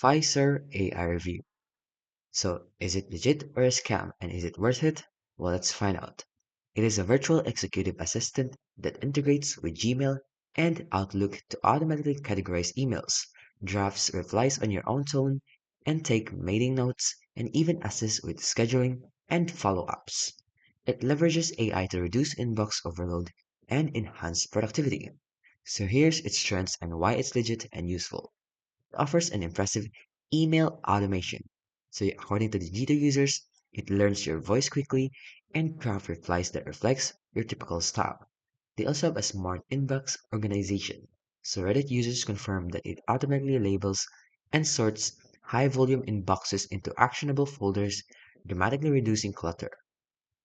Fyxer AI review. So, is it legit or a scam, and is it worth it? Well, let's find out. It is a virtual executive assistant that integrates with Gmail and Outlook to automatically categorize emails, drafts replies on your own tone, and take meeting notes, and even assist with scheduling and follow ups. It leverages AI to reduce inbox overload and enhance productivity. So, here's its strengths and why it's legit and useful. Offers an impressive email automation. So according to the Jita users, it learns your voice quickly and craft replies that reflects your typical style. They also have a smart inbox organization. So Reddit users confirm that it automatically labels and sorts high volume inboxes into actionable folders, dramatically reducing clutter.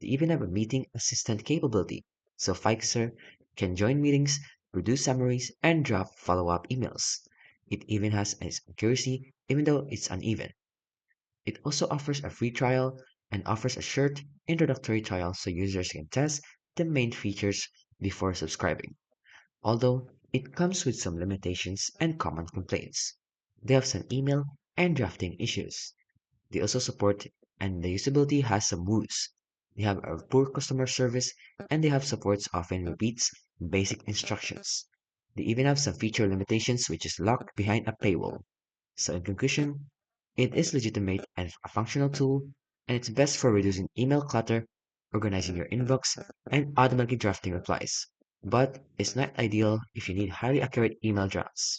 They even have a meeting assistant capability, so Fixer can join meetings, produce summaries, and draft follow-up emails. It even has its accuracy, even though it's uneven. It also offers a free trial and offers a short introductory trial so users can test the main features before subscribing. Although it comes with some limitations and common complaints. They have some email and drafting issues. They also support and the usability has some woes. They have a poor customer service and they have supports often repeats basic instructions. They even have some feature limitations which is locked behind a paywall. So in conclusion, it is legitimate and a functional tool and it's best for reducing email clutter, organizing your inbox, and automatically drafting replies. But it's not ideal if you need highly accurate email drafts.